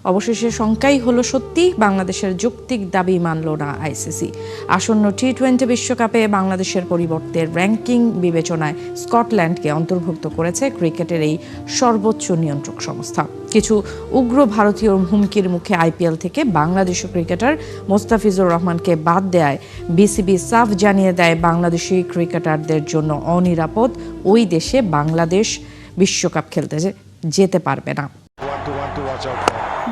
অবশেষে শঙ্কাই হলো সত্যি, বাংলাদেশের যৌক্তিক দাবি মানল না আইসিসি। আসন্ন টি-20 বিশ্বকাপে বাংলাদেশের পরিবর্তে র্যাঙ্কিং বিবেচনায় স্কটল্যান্ডকে অন্তর্ভুক্ত করেছে ক্রিকেটের এই সর্বোচ্চ নিয়ন্ত্রক সংস্থা। কিছু উগ্র ভারতীয় হুমকির মুখে আইপিএল থেকে বাংলাদেশি ক্রিকেটার মোস্তাফিজুর রহমানকে বাদ দেয় বিসিবি সাফ জানিয়ে দেয় বাংলাদেশি ক্রিকেটারদের জন্য অনিরাপদ ওই দেশে বাংলাদেশ বিশ্বকাপ খেলতে যেতে পারবে না।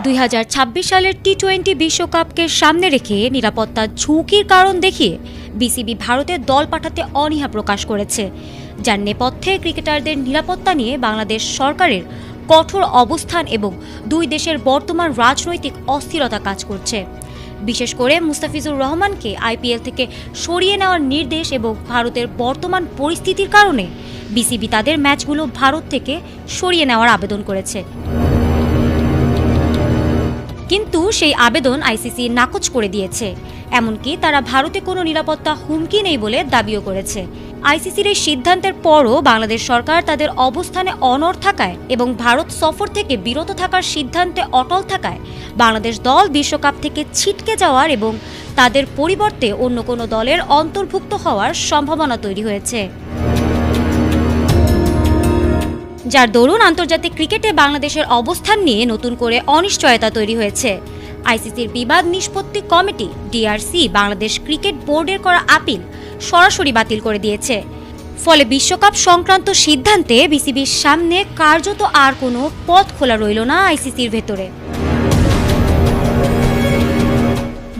2026 সালের টি-20 বিশ্বকাপকে সামনে রেখে নিরাপত্তার ঝুঁকির কারণ দেখিয়ে বিসিবি ভারতে দল পাঠাতে অনীহা প্রকাশ করেছে, যার নেপথ্যে ক্রিকেটারদের নিরাপত্তা নিয়ে বাংলাদেশ সরকারের কঠোর অবস্থান এবং দুই দেশের বর্তমান রাজনৈতিক অস্থিরতা কাজ করছে। বিশেষ করে মুস্তাফিজুর রহমানকে আইপিএল থেকে সরিয়ে নেওয়ার নির্দেশ এবং ভারতের বর্তমান পরিস্থিতির কারণে বিসিবি তাদের ম্যাচগুলো ভারত থেকে সরিয়ে নেওয়ার আবেদন করেছে। কিন্তু সেই আবেদন আইসিসি নাকচ করে দিয়েছে। এমনকি তারা ভারতে কোনো নিরাপত্তা হুমকি নেই বলে দাবিও করেছে। আইসিসির এই সিদ্ধান্তের পরও বাংলাদেশ সরকার তাদের অবস্থানে অনড় থাকায় এবং ভারত সফর থেকে বিরত থাকার সিদ্ধান্তে অটল থাকায় বাংলাদেশ দল বিশ্বকাপ থেকে ছিটকে যাওয়ার এবং তাদের পরিবর্তে অন্য কোনো দলের অন্তর্ভুক্ত হওয়ার সম্ভাবনা তৈরি হয়েছে, যার দরুন আন্তর্জাতিক ক্রিকেটে বাংলাদেশের অবস্থান নিয়ে নতুন করে অনিশ্চয়তা তৈরি হয়েছে। আইসিসির বিবাদ নিষ্পত্তি কমিটি ডিআরসি বাংলাদেশ ক্রিকেট বোর্ডের করা আপিল সরাসরি বাতিল করে দিয়েছে। ফলে বিশ্বকাপ সংক্রান্ত সিদ্ধান্তে বিসিবির সামনে কার্যত আর কোনো পথ খোলা রইল না আইসিসির ভেতরে।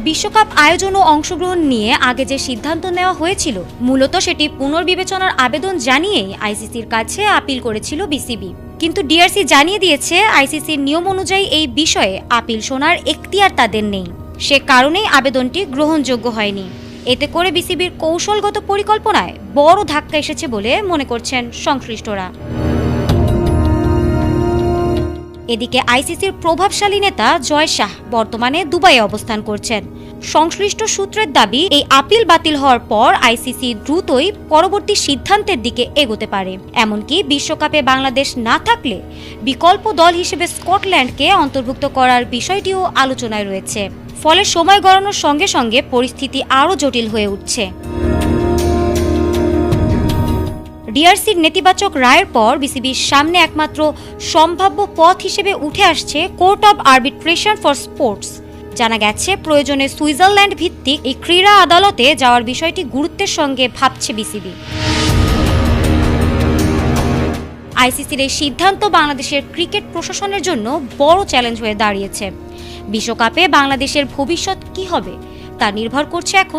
বিশ্বকাপ আয়োজন ও অংশগ্রহণ নিয়ে আগে যে সিদ্ধান্ত নেওয়া হয়েছিল, মূলত সেটি পুনর্বিবেচনার আবেদন জানিয়েই আইসিসির কাছে আপিল করেছিল বিসিবি। কিন্তু ডিআরসি জানিয়ে দিয়েছে আইসিসির নিয়ম অনুযায়ী এই বিষয়ে আপিল শোনার এখতিয়ার তাদের নেই। সে কারণেই আবেদনটি গ্রহণযোগ্য হয়নি। এতে করে বিসিবির কৌশলগত পরিকল্পনায় বড় ধাক্কা এসেছে বলে মনে করছেন সংশ্লিষ্টরা। এদিকে আইসিসির প্রভাবশালী নেতা জয় শাহ বর্তমানে দুবাইয়ে অবস্থান করছেন। সংশ্লিষ্ট সূত্রের দাবি, এই আপিল বাতিল হওয়ার পর আইসিসি দ্রুতই পরবর্তী সিদ্ধান্তের দিকে এগোতে পারে। এমনকি বিশ্বকাপে বাংলাদেশ না থাকলে বিকল্প দল হিসেবে স্কটল্যান্ডকে অন্তর্ভুক্ত করার বিষয়টিও আলোচনায় রয়েছে। ফলে সময় গড়ানোর সঙ্গে সঙ্গে পরিস্থিতি আরও জটিল হয়ে উঠছে। ডিআরসির নেতিবাচক রায়ের পর বিসিবির সামনে একমাত্র সম্ভাব্য পথ হিসেবে উঠে আসছে court of arbitration for sports. জানা গেছে, প্রয়োজনে সুইজারল্যান্ড ভিত্তিক এই ক্রীড়া আদালতে যাওয়ার বিষয়টি গুরুত্বের সঙ্গে ভাবছে বিসিবি। আইসিসির এই সিদ্ধান্ত বাংলাদেশের ক্রিকেট প্রশাসনের জন্য বড় চ্যালেঞ্জ হয়ে দাঁড়িয়েছে। বিশ্বকাপে বাংলাদেশের ভবিষ্যৎ কি হবে তা নির্ভর করছে এখন